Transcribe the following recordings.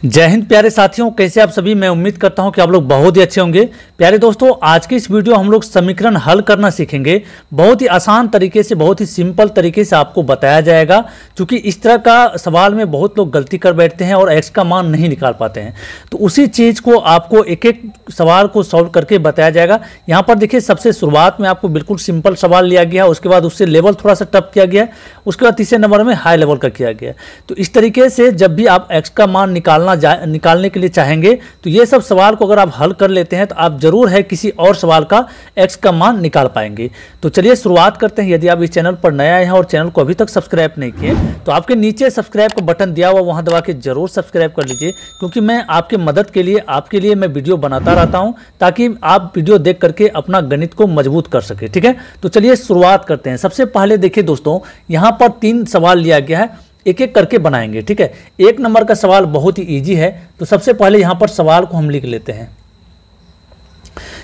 जय हिंद प्यारे साथियों, कैसे आप सभी। मैं उम्मीद करता हूं कि आप लोग बहुत ही अच्छे होंगे। प्यारे दोस्तों, आज की इस वीडियो हम लोग समीकरण हल करना सीखेंगे। बहुत ही आसान तरीके से, बहुत ही सिंपल तरीके से आपको बताया जाएगा। क्योंकि इस तरह का सवाल में बहुत लोग गलती कर बैठते हैं और एक्स का मान नहीं निकाल पाते हैं। तो उसी चीज़ को आपको एक एक सवाल को सॉल्व करके बताया जाएगा। यहाँ पर देखिए, सबसे शुरुआत में आपको बिल्कुल सिंपल सवाल लिया गया है, उसके बाद उससे लेवल थोड़ा सा टफ किया गया है, उसके बाद तीसरे नंबर में हाई लेवल का किया गया है। तो इस तरीके से जब भी आप एक्स का मान निकालने के लिए चाहेंगे तो ये सब सवाल को अगर आप हल कर लेते हैं तो आप जरूर है किसी और सवाल का एक्स का मान निकाल पाएंगे। तो चलिए शुरुआत करते हैं। यदि आप इस चैनल पर नया हैं और चैनल को अभी तक सब्सक्राइब नहीं किए तो आपके नीचे सब्सक्राइब का बटन दिया हुआ, वहां दबा के जरूर सब्सक्राइब कर लीजिए। क्योंकि मैं आपके मदद के लिए, आपके लिए मैं वीडियो बनाता रहता हूं ताकि आप वीडियो देख करके अपना गणित को मजबूत कर सके। ठीक है, तो चलिए शुरुआत करते हैं। सबसे पहले देखिए दोस्तों, यहां पर 3 सवाल लिया गया है, एक एक करके बनाएंगे। ठीक है, 1 नंबर का सवाल बहुत ही इजी है। तो सबसे पहले यहां पर सवाल को हम लिख लेते हैं।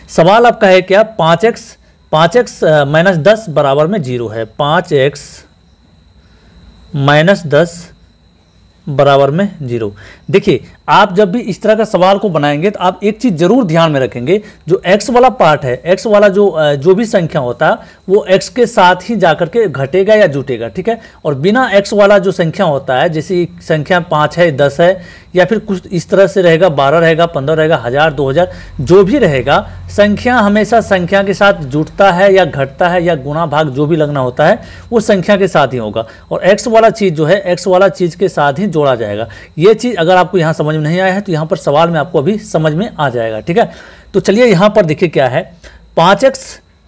सवाल आपका है क्या, 5x माइनस 10 बराबर में 0 है। 5x माइनस 10 बराबर में 0। देखिए, आप जब भी इस तरह का सवाल को बनाएंगे तो आप एक चीज जरूर ध्यान में रखेंगे, जो x वाला पार्ट है, x वाला जो भी संख्या होता है वो x के साथ ही जाकर के घटेगा या जुटेगा। ठीक है, और बिना x वाला जो संख्या होता है, जैसे संख्या 5 है, 10 है, या फिर कुछ इस तरह से रहेगा, 12 रहेगा, 15 रहेगा, 1000, 2000, जो भी रहेगा, संख्या हमेशा संख्या के साथ जुटता है या घटता है या गुणा भाग जो भी लगना होता है वो संख्या के साथ ही होगा। और x वाला चीज जो है, x वाला चीज के साथ ही जोड़ा जाएगा। ये चीज अगर आपको यहाँ समझ में नहीं आया है तो यहाँ पर सवाल में आपको अभी समझ में आ जाएगा। ठीक है, तो चलिए यहाँ पर देखिए क्या है, 5x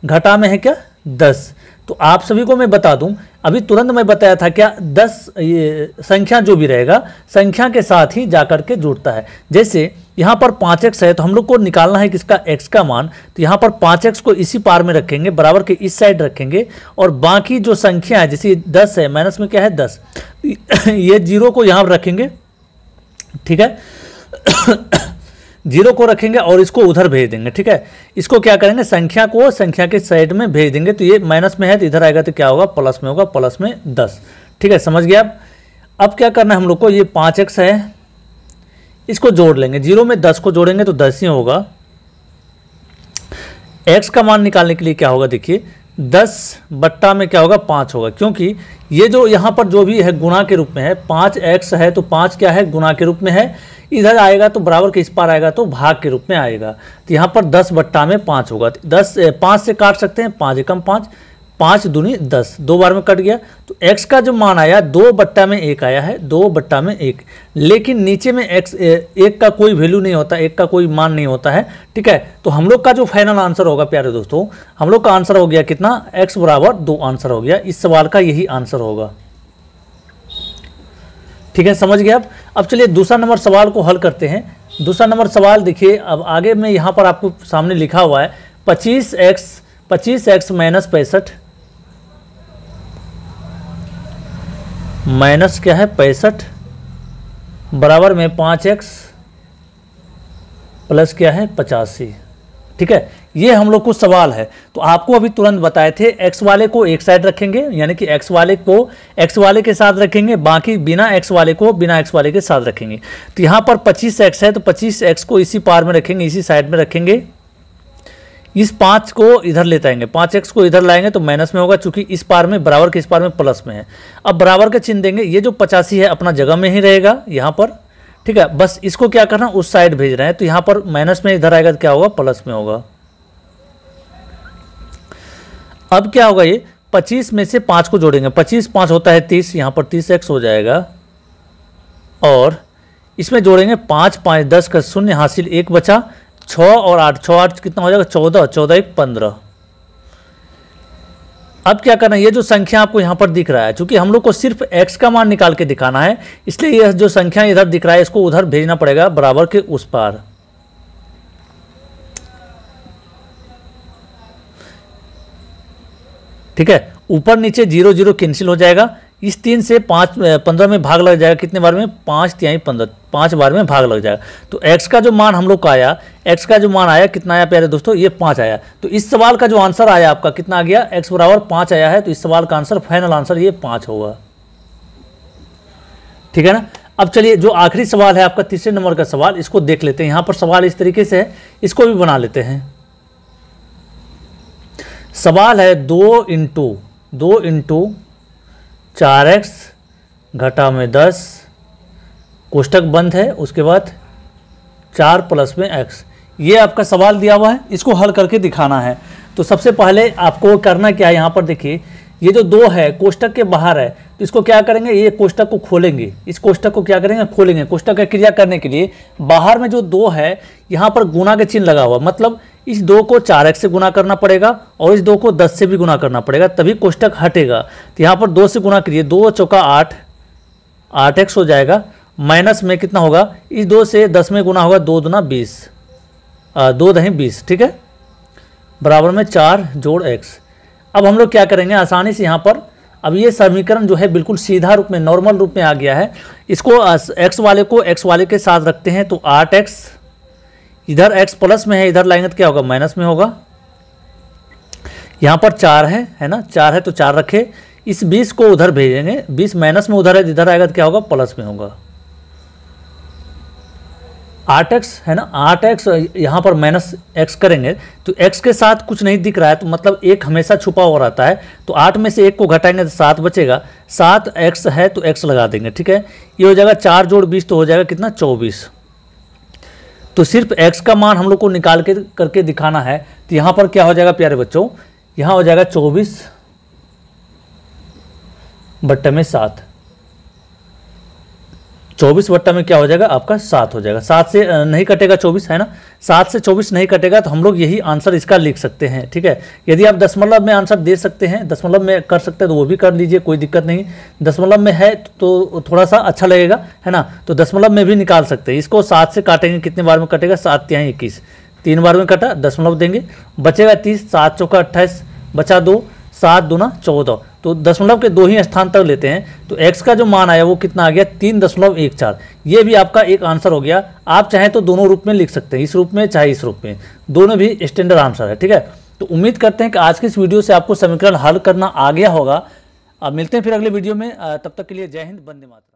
घटा में है क्या, 10। तो आप सभी को मैं बता दूं, अभी तुरंत मैं बताया था क्या, 10 ये संख्या जो भी रहेगा संख्या के साथ ही जाकर के जुड़ता है। जैसे यहाँ पर 5x है तो हम लोग को निकालना है किसका, x का मान। तो यहाँ पर 5x को इसी पार में रखेंगे, बराबर के इस साइड रखेंगे, और बाकी जो संख्या है, जैसे 10 है, माइनस में क्या है 10, ये 0 को यहाँ रखेंगे। ठीक है, 0 को रखेंगे और इसको उधर भेज देंगे। ठीक है, इसको क्या करेंगे, संख्या को संख्या के साइड में भेज देंगे। तो ये माइनस में है तो इधर आएगा तो क्या होगा, प्लस में होगा, प्लस में 10। ठीक है, समझ गया आप। अब क्या करना है हम लोग को, ये 5x है, इसको जोड़ लेंगे, 0 में 10 को जोड़ेंगे तो 10 ही होगा। x का मान निकालने के लिए क्या होगा, देखिए 10 बट्टा में क्या होगा, 5 होगा। क्योंकि ये जो यहाँ पर जो भी है गुणा के रूप में है, 5x है तो 5 क्या है, गुणा के रूप में है। इधर आएगा तो बराबर के इस पार आएगा तो भाग के रूप में आएगा। तो यहाँ पर 10 बट्टा में 5 होगा। 10 5 से काट सकते हैं, 5 एकम 5, 5 दूनी 10, 2 बार में कट गया। तो x का जो मान आया 2 बट्टा में 1 आया है, 2 बट्टा में 1। लेकिन नीचे में x 1 का कोई वैल्यू नहीं होता, 1 का कोई मान नहीं होता है। ठीक है, तो हम लोग का जो फाइनल आंसर होगा प्यारे दोस्तों, हम लोग का आंसर हो गया कितना, x बराबर 2 आंसर हो गया। इस सवाल का यही आंसर होगा। ठीक है, समझ गए आप। अब चलिए दूसरा नंबर सवाल को हल करते हैं। दूसरा नंबर सवाल देखिए, अब आगे में यहाँ पर आपको सामने लिखा हुआ है 25x माइनस 65 माइनस क्या है 65 बराबर में 5x प्लस क्या है 85। ठीक है, ये हम लोग को सवाल है। तो आपको अभी तुरंत बताए थे, x वाले को एक साइड रखेंगे, यानी कि x वाले को x वाले के साथ रखेंगे, बाकी बिना x वाले को बिना x वाले के साथ रखेंगे। तो यहाँ पर 25x है तो 25x को इसी पार में रखेंगे, इसी साइड में रखेंगे। इस 5 को इधर लेते आएंगे, 5x को इधर लाएंगे तो माइनस में होगा, चूंकि इस पार में बराबर के इस पार में प्लस में है। अब बराबर का चिन्ह देंगे, ये जो 85 है अपना जगह में ही रहेगा यहाँ पर। ठीक है, बस इसको क्या करना, उस साइड भेज रहे हैं। तो यहाँ पर माइनस में इधर आएगा तो क्या होगा, प्लस में होगा। अब क्या होगा, ये 25 में से 5 को जोड़ेंगे, 25 5 होता है 30, यहाँ पर 30x हो जाएगा। और इसमें जोड़ेंगे 5 5 10 का 0 हासिल 1 बचा, 6 और 8 6 8 कितना हो जाएगा, 14 14 1 15। अब क्या करना है, ये जो संख्या आपको यहाँ पर दिख रहा है, चूंकि हम लोग को सिर्फ x का मान निकाल के दिखाना है, इसलिए यह जो संख्या इधर दिख रहा है इसको उधर भेजना पड़ेगा, बराबर के उस पार। ठीक है, ऊपर नीचे 0 0 कैंसिल हो जाएगा। इस 3 से 5 15 में भाग लग जाएगा, कितने बार में, 5 तिहाई 15, 5 बार में भाग लग जाएगा। तो x का जो मान हम लोग का आया, x का जो मान आया कितना आया प्यारे दोस्तों, ये 5 आया। तो इस सवाल का जो आंसर आया आपका कितना आ गया, x बराबर 5 आया है। तो इस सवाल का आंसर, फाइनल आंसर ये 5 होगा। ठीक है ना। अब चलिए जो आखिरी सवाल है आपका तीसरे नंबर का सवाल, इसको देख लेते हैं। यहाँ पर सवाल इस तरीके से है, इसको भी बना लेते हैं। सवाल है 2 इंटू 4x घटा में 10, कोष्टक बंद है, उसके बाद 4 प्लस में x। ये आपका सवाल दिया हुआ है, इसको हल करके दिखाना है। तो सबसे पहले आपको करना क्या है, यहाँ पर देखिए ये जो 2 है कोष्टक के बाहर है, तो इसको क्या करेंगे, ये कोष्टक को खोलेंगे, इस कोष्टक को क्या करेंगे, खोलेंगे। कोष्टक का क्रिया करने के लिए बाहर में जो 2 है यहाँ पर गुना के चिन्ह लगा हुआ, मतलब इस 2 को 4x से गुना करना पड़ेगा और इस 2 को 10 से भी गुना करना पड़ेगा, तभी कोष्टक हटेगा। तो यहाँ पर 2 से गुना करिए, 2 चौका 8, 8x हो जाएगा। माइनस में कितना होगा, इस 2 से 10 में गुना होगा, 2 दूना 20, 2 दही 20, ठीक है, बराबर में 4 जोड़ x। अब हम लोग क्या करेंगे आसानी से यहाँ पर, अब ये समीकरण जो है बिल्कुल सीधा रूप में, नॉर्मल रूप में आ गया है। इसको x वाले को x वाले के साथ रखते हैं, तो 8x, इधर x प्लस में है, इधर लाएंगे तो क्या होगा, माइनस में होगा। यहाँ पर 4 है ना, 4 है तो 4 रखे, इस 20 को उधर भेजेंगे, 20 माइनस में उधर है, इधर आएगा तो क्या होगा, प्लस में होगा। 8x है ना, 8x यहाँ पर माइनस x करेंगे तो x के साथ कुछ नहीं दिख रहा है, तो मतलब 1 हमेशा छुपा हुआ रहता है, तो 8 में से 1 को घटाएंगे तो 7 बचेगा, 7x है तो x लगा देंगे, ठीक है। ये हो जाएगा 4 जोड़ 20 तो हो जाएगा कितना, 24। तो सिर्फ x का मान हम लोग को निकाल के करके दिखाना है। तो यहाँ पर क्या हो जाएगा प्यारे बच्चों, यहाँ हो जाएगा 24 बट्टे में 7, 24 बट्टा में क्या हो जाएगा आपका 7 हो जाएगा। 7 से नहीं कटेगा 24 है ना, 7 से 24 नहीं कटेगा, तो हम लोग यही आंसर इसका लिख सकते हैं, ठीक है। यदि आप दशमलव में आंसर दे सकते हैं, दशमलव में कर सकते हैं तो वो भी कर लीजिए, कोई दिक्कत नहीं। दशमलव में है तो थोड़ा सा अच्छा लगेगा, है ना, तो दशमलव में भी निकाल सकते हैं। इसको 7 से काटेंगे, कितने बार में कटेगा, 7 तिहाई 21, 3 बार में कटा, दशमलव देंगे, बचेगा 30, 7 चौका 28, बचा 2, 7 दूना 14, तो दशमलव के 2 ही स्थान तक लेते हैं। तो x का जो मान आया वो कितना आ गया, 3.14। ये भी आपका एक आंसर हो गया। आप चाहें तो दोनों रूप में लिख सकते हैं, इस रूप में चाहे इस रूप में, दोनों भी स्टैंडर्ड आंसर है, ठीक है। तो उम्मीद करते हैं कि आज की इस वीडियो से आपको समीकरण हल करना आ गया होगा। अब मिलते हैं फिर अगले वीडियो में, तब तक के लिए जय हिंद, वंदे मातरम।